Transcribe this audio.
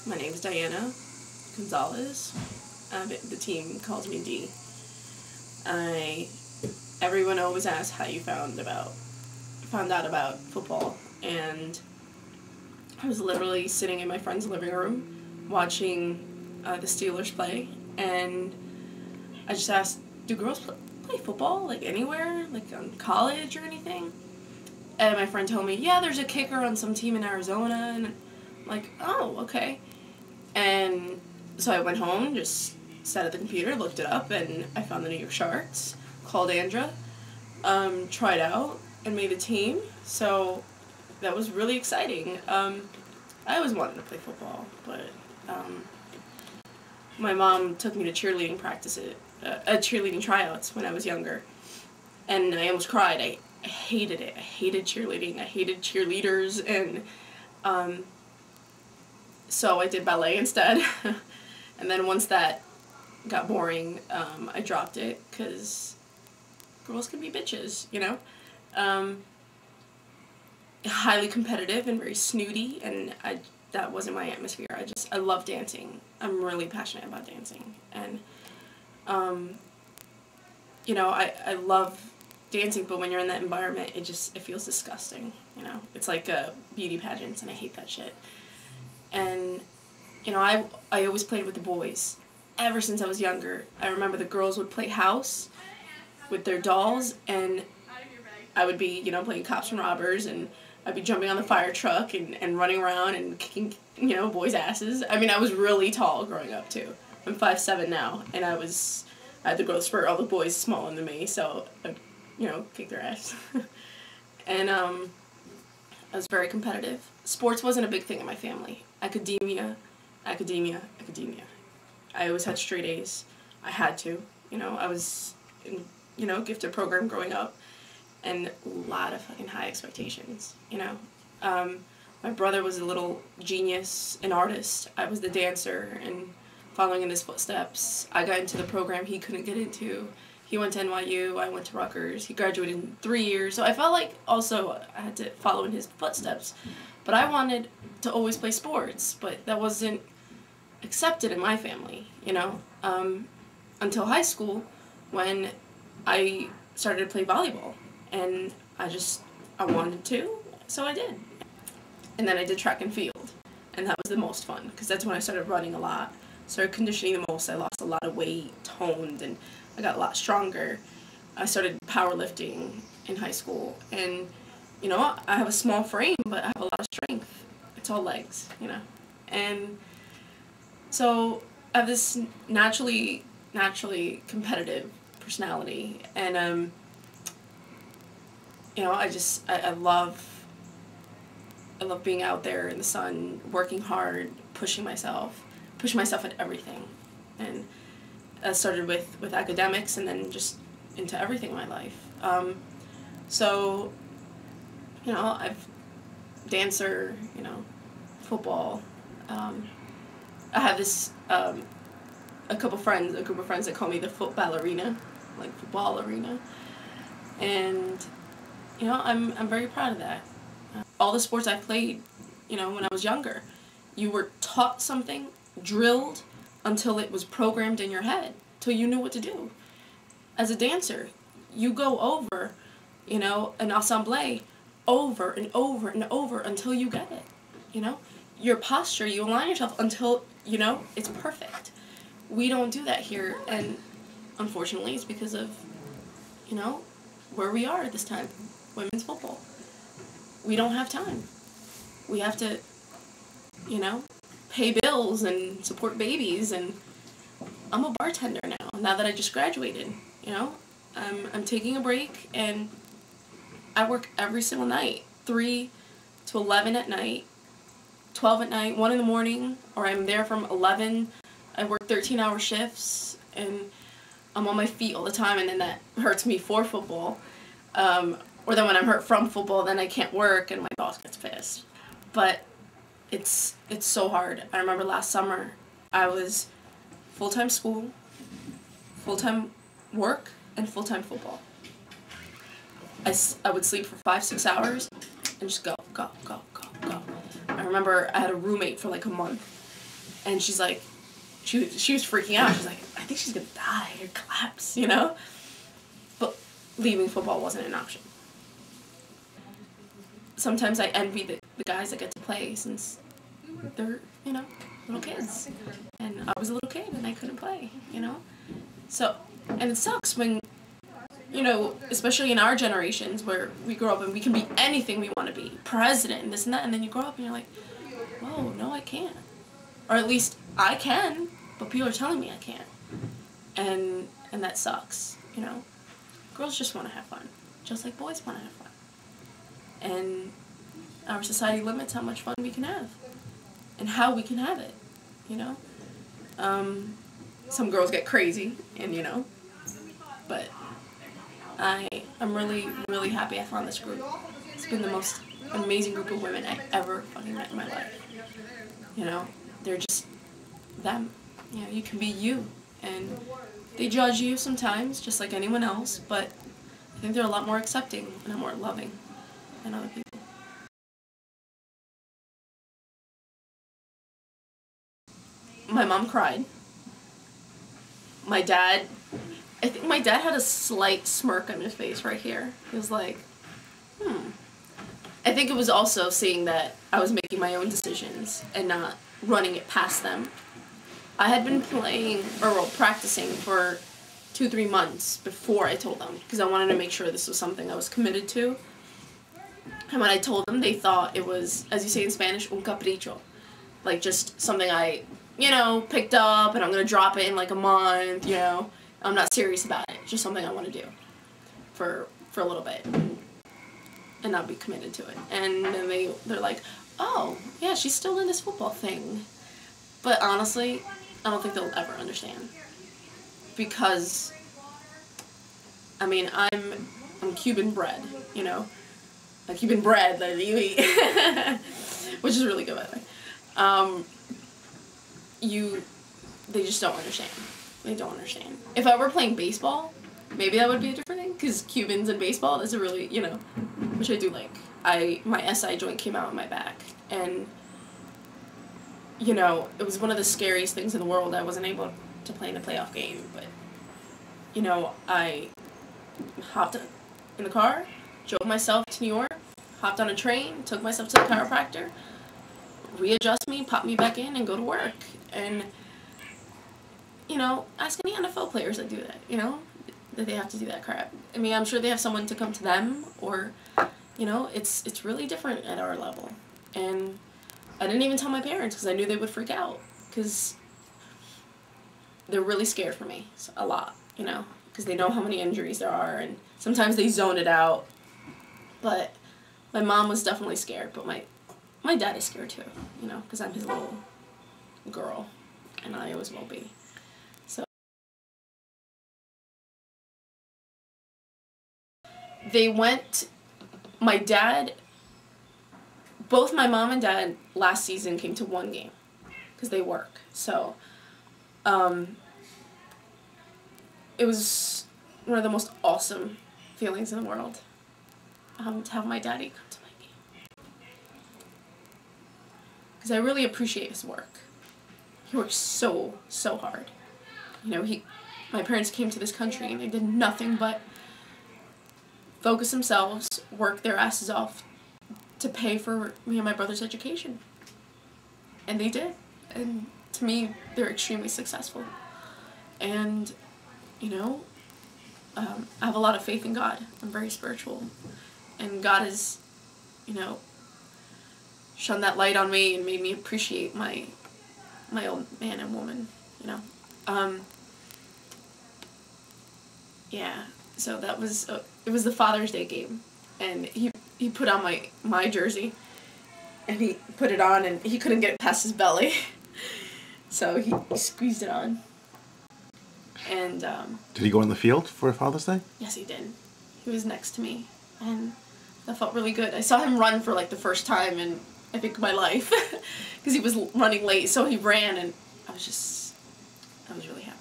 My name's Diana Gonzalez. The team calls me D. Everyone always asks how you found out about football, and I was literally sitting in my friend's living room watching the Steelers play, and I just asked, do girls play football, like, anywhere, like, on college or anything? And my friend told me, yeah, there's a kicker on some team in Arizona, and I'm like, oh, okay. And so I went home, just sat at the computer, looked it up, and I found the New York Sharks, called Andra, tried out, and made the team. So that was really exciting. I always wanted to play football, but my mom took me to cheerleading cheerleading tryouts when I was younger, and I almost cried. I hated it. I hated cheerleading. I hated cheerleaders, and so I did ballet instead. And then once that got boring, I dropped it because girls can be bitches, you know? Highly competitive and very snooty, and that wasn't my atmosphere. I love dancing. I'm really passionate about dancing, and you know, I love dancing, but when you're in that environment, it feels disgusting, you know? It's like beauty pageants, and I hate that shit. And, you know, I always played with the boys. Ever since I was younger, I remember the girls would play house with their dolls, and I would be, you know, playing cops and robbers, and I'd be jumping on the fire truck and running around and kicking, you know, boys' asses. I mean, I was really tall growing up, too. I'm 5'7" now, and I had the growth spurt, all the boys smaller than me, so I'd, you know, kick their ass. And I was very competitive. Sports wasn't a big thing in my family. Academia. I always had straight A's. I had to. You know, I was in, you know, gifted program growing up, and a lot of fucking high expectations, you know. My brother was a little genius, an artist. I was the dancer, and following in his footsteps. I got into the program he couldn't get into. He went to NYU, I went to Rutgers. He graduated in 3 years. So I felt like also I had to follow in his footsteps. But I wanted to always play sports, but that wasn't accepted in my family, you know, until high school when I started to play volleyball. And I wanted to, so I did. And then I did track and field, and that was the most fun, because that's when I started running a lot, started conditioning the most. I lost a lot of weight, toned, and I got a lot stronger. I started powerlifting in high school, and, you know, I have a small frame, but I have a lot of strength. It's all legs, you know. And so I have this naturally competitive personality, and, you know, I love being out there in the sun, working hard, pushing myself at everything. And I started with academics, and then just into everything in my life. So, you know, I've dancer, you know, football. I have this a group of friends that call me the foot ballerina, like football arena, and you know, I'm very proud of that. All the sports I played, you know, when I was younger, you were taught something, drilled, until it was programmed in your head, till you knew what to do. As a dancer, you go over, you know, an ensemble over and over and over until you get it, you know? Your posture, you align yourself until, you know, it's perfect. We don't do that here, and unfortunately it's because of, you know, where we are at this time, women's football. We don't have time. We have to, you know, pay bills and support babies, and I'm a bartender now that I just graduated, you know. I'm taking a break, and I work every single night, 3 to 11 at night, 12 at night, 1 in the morning, or I'm there from 11. I work 13-hour shifts, and I'm on my feet all the time, and then that hurts me for football. Or then when I'm hurt from football, then I can't work, and my boss gets pissed. But it's so hard. I remember last summer, I was full-time school, full-time work, and full-time football. I would sleep for 5-6 hours and just go. I remember I had a roommate for like a month, And she's like, she was freaking out. She's like, I think she's going to die or collapse, you know? But leaving football wasn't an option. Sometimes I envy the guys that get to play since they're, you know, little kids. And I was a little kid and I couldn't play, you know? So, and it sucks when, you know, especially in our generations where we grow up and we can be anything we want to be, president and this and that, and then you grow up and you're like, whoa, no, I can't. Or at least I can, but people are telling me I can't. And that sucks, you know? Girls just want to have fun, just like boys want to have fun. And our society limits how much fun we can have and how we can have it, you know? Some girls get crazy, and you know, but I'm really, really happy I found this group. It's been the most amazing group of women I ever fucking met in my life. You know, they're just them. You know, you can be you, and they judge you sometimes, just like anyone else, but I think they're a lot more accepting and more loving than other people. My mom cried. My dad, I think my dad had a slight smirk on his face right here. He was like, I think it was also seeing that I was making my own decisions and not running it past them. I had been playing, or well, practicing for 2-3 months before I told them, because I wanted to make sure this was something I was committed to. And when I told them, they thought it was, as you say in Spanish, un capricho. Like just something I, you know, picked up and I'm going to drop it in like a month, you know. I'm not serious about it. It's just something I want to do for a little bit and not be committed to it. And then they're like, oh, yeah, she's still in this football thing. But honestly, I don't think they'll ever understand. Because, I mean, I'm Cuban bred, you know. Like Cuban bread that you eat. Which is really good, by the way. They just don't understand. They don't understand. If I were playing baseball, maybe that would be a different thing, because Cubans and baseball, that's a really, you know, which I do like. My SI joint came out in my back, and, you know, it was one of the scariest things in the world. I wasn't able to play in a playoff game, but, you know, I hopped in the car, drove myself to New York, hopped on a train, took myself to the chiropractor, readjust me, pop me back in, and go to work. And, you know, ask any NFL players that do that, you know, that they have to do that crap. I mean, I'm sure they have someone to come to them, or, you know, it's really different at our level. And I didn't even tell my parents because I knew they would freak out, because they're really scared for me, a lot, you know, because they know how many injuries there are, and sometimes they zone it out. But my mom was definitely scared, but my dad is scared too, you know, because I'm his little girl, and I always will be. So they went, both my mom and dad last season came to one game, because they work. So it was one of the most awesome feelings in the world to have my daddy come to my game. Because I really appreciate his work. He works so, so hard. You know, my parents came to this country and they did nothing but focus themselves, work their asses off to pay for me and my brother's education. And they did. And to me, they're extremely successful. And, you know, I have a lot of faith in God. I'm very spiritual. And God has, you know, shone that light on me and made me appreciate my old man and woman, you know. Yeah, so that was, it was the Father's Day game. And he put on my jersey. And he put it on and he couldn't get it past his belly. So he squeezed it on. And did he go in the field for Father's Day? Yes, he did. He was next to me, and that felt really good. I saw him run for like the first time in, I think, my life, because he was running late, so he ran, and I was really happy.